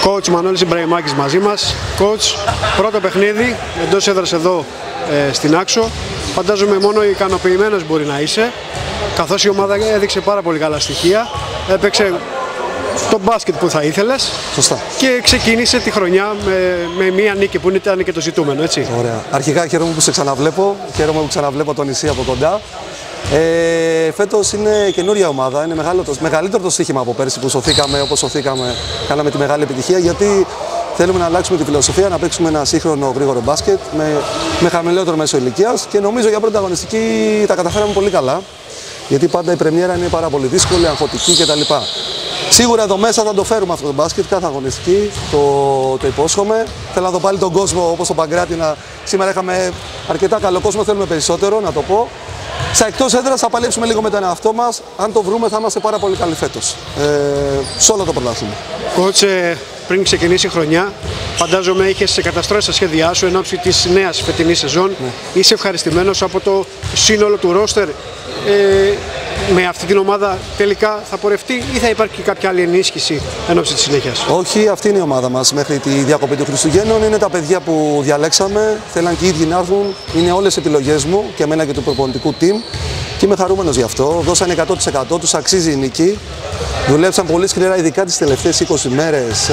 Coach Μανώλης Ιμπραημάκης μαζί μας. Coach, πρώτο παιχνίδι εντός έδρας εδώ στην Άξο. Φαντάζομαι μόνο ικανοποιημένος μπορεί να είσαι, καθώς η ομάδα έδειξε πάρα πολύ καλά στοιχεία. Έπαιξε το μπάσκετ που θα ήθελες. Σωστά. Και ξεκίνησε τη χρονιά με μία νίκη που ήταν και το ζητούμενο, έτσι. Ωραία. Αρχικά χαίρομαι που σε ξαναβλέπω. Χαίρομαι που ξαναβλέπω το νησί από κοντά. Φέτος είναι καινούρια ομάδα. Είναι μεγαλύτερο το στοίχημα από πέρσι που σωθήκαμε όπως σωθήκαμε. Κάναμε τη μεγάλη επιτυχία γιατί θέλουμε να αλλάξουμε τη φιλοσοφία, να παίξουμε ένα σύγχρονο γρήγορο μπάσκετ με χαμηλότερο μέσο ηλικίας και νομίζω για πρώτη αγωνιστική τα καταφέραμε πολύ καλά. Γιατί πάντα η πρεμιέρα είναι πάρα πολύ δύσκολη, αγχωτική κτλ. Σίγουρα εδώ μέσα θα το φέρουμε αυτό το μπάσκετ, κάθε αγωνιστική, το υπόσχομαι. Θέλω να δω πάλι τον κόσμο όπως ο Παγκράτη. Σήμερα είχαμε αρκετά καλό κόσμο, θέλουμε περισσότερο να το πω. Στα εκτός έδρας θα παλέψουμε λίγο με τον εαυτό μας. Αν το βρούμε θα είμαστε πάρα πολύ καλοί φέτος. Σε όλο το πρωτάθλημα. Κότσε, πριν ξεκινήσει η χρονιά, φαντάζομαι είχες καταστρώσει τα σχέδιά σου εν ώψη της νέας φετινής σεζόν. Ναι. Είσαι ευχαριστημένος από το σύνολο του ρόστερ. Με αυτή την ομάδα τελικά θα πορευτεί ή θα υπάρχει κάποια άλλη ενίσχυση εν ώψη της συνέχειας? Όχι, αυτή είναι η ομάδα μας μέχρι τη διακοπή του Χριστουγέννων. Είναι τα παιδιά που διαλέξαμε, θέλαν και οι ίδιοι να έρθουν. Είναι όλες οι επιλογές μου και εμένα και του προπονητικού team και είμαι χαρούμενος γι' αυτό. Δώσανε 100%, τους αξίζει η νίκη. Δουλέψαν πολύ σκληρά, ειδικά τις τελευταίες 20 μέρες.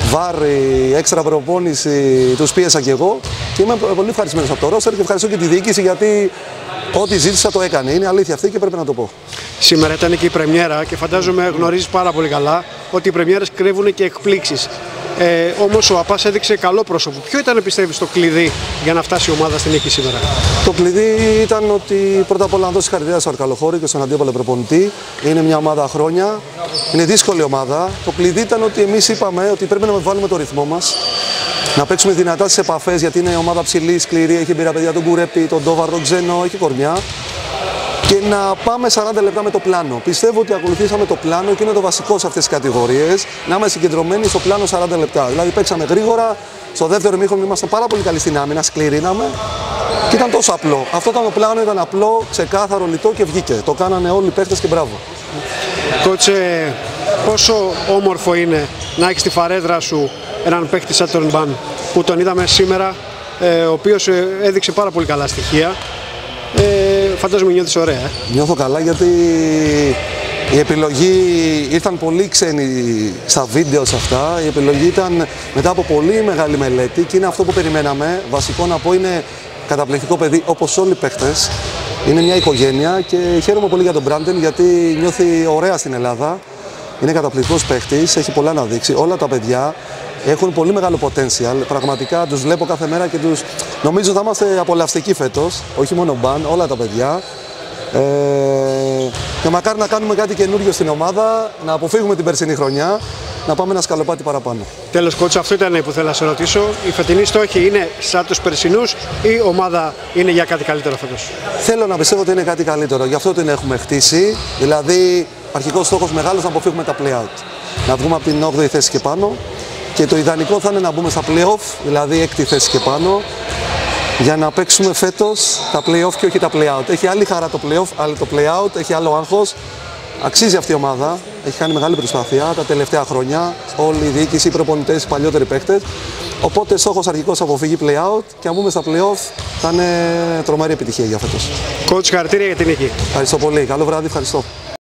Βάρη, έξτρα προπόνηση, τους πίεσα κι εγώ και είμαι πολύ ευχαριστημένος από το ρόστερ και ευχαριστώ και τη διοίκηση γιατί ό,τι ζήτησα το έκανε. Είναι αλήθεια αυτή και πρέπει να το πω. Σήμερα ήταν και η πρεμιέρα και φαντάζομαι γνωρίζεις πάρα πολύ καλά ότι οι πρεμιέρες κρύβουν και εκπλήξεις. Όμως ο ΑΠΑΣ έδειξε καλό πρόσωπο. Ποιο ήταν, πιστεύεις, το κλειδί για να φτάσει η ομάδα στην νίκη σήμερα? Το κλειδί ήταν ότι πρώτα απ' όλα να δώσει συγχαρητήρια στο Αρκαλοχώρη και στον αντίπαλο προπονητή. Είναι μια ομάδα χρόνια. Είναι δύσκολη ομάδα. Το κλειδί ήταν ότι εμείς είπαμε ότι πρέπει να βάλουμε το ρυθμό μας. Να παίξουμε δυνατά στις επαφές γιατί είναι ομάδα ψηλή, σκληρή. Έχει μπει παιδιά τον Κουρέπη, τον Ντόβαρ, τον Ξένο, έχει κορμιά. Και να πάμε 40 λεπτά με το πλάνο. Πιστεύω ότι ακολουθήσαμε το πλάνο και είναι το βασικό σε αυτές τις κατηγορίες. Να είμαστε συγκεντρωμένοι στο πλάνο 40 λεπτά. Δηλαδή παίξαμε γρήγορα. Στο δεύτερο ημίχρονο ήμασταν πάρα πολύ καλοί στην άμυνα, σκληρήναμε. Και ήταν τόσο απλό. Αυτό ήταν το πλάνο, ήταν απλό, ξεκάθαρο, λιτό και βγήκε. Το κάνανε όλοι οι παίχτες και μπράβο. Κότσε, πόσο όμορφο είναι να έχεις στη φαρέδρα σου έναν παίχτη σαν τον Μπαν που τον είδαμε σήμερα, ο οποίος έδειξε πάρα πολύ καλά στοιχεία. Φαντάζομαι νιώθεις ωραία. Νιώθω καλά γιατί η επιλογή ήρθαν πολύ ξένοι στα βίντεο σε αυτά. Η επιλογή ήταν μετά από πολύ μεγάλη μελέτη και είναι αυτό που περιμέναμε. Βασικό να πω είναι καταπληκτικό παιδί όπως όλοι οι παίχτες. Είναι μια οικογένεια και χαίρομαι πολύ για τον Μπράντεν γιατί νιώθει ωραία στην Ελλάδα. Είναι καταπληκτικός παίχτης, έχει πολλά να δείξει. Όλα τα παιδιά έχουν πολύ μεγάλο potential. Πραγματικά τους βλέπω κάθε μέρα και νομίζω θα είμαστε απολαυστικοί φέτος. Όχι μόνο Μπαν, όλα τα παιδιά. Και μακάρι να κάνουμε κάτι καινούριο στην ομάδα, να αποφύγουμε την περσινή χρονιά, να πάμε ένα σκαλοπάτι παραπάνω. Τέλος, Κότσα, αυτό ήταν που θέλω να σε ρωτήσω. Η φετινή στόχη είναι σαν τους περσινούς ή η ομάδα είναι για κάτι καλύτερο φέτος? Θέλω να πιστεύω ότι είναι κάτι καλύτερο, γι' αυτό την έχουμε χτίσει. Δηλαδή, αρχικός στόχος μεγάλος να αποφύγουμε τα play-out. Να βγούμε από την 8η θέση και πάνω. Και το ιδανικό θα είναι να μπούμε στα play-off, δηλαδή 6η θέση και πάνω, για να παίξουμε φέτος τα play-off και όχι τα play-out. Έχει άλλη χαρά το play-off, άλλο το play-out, έχει άλλο άγχος. Αξίζει αυτή η ομάδα, έχει κάνει μεγάλη προσπάθεια τα τελευταία χρόνια. Όλη η διοίκηση, οι προπονητές, οι παλιότεροι παίχτες. Οπότε στόχος αρχικός αποφύγει play-out και αν μπούμε στα play-off θα είναι τρομερή επιτυχία για φέτος. Coach, χαρακτήρια για την νίκη. Ευχαριστώ πολύ. Καλό βράδυ, ευχαριστώ.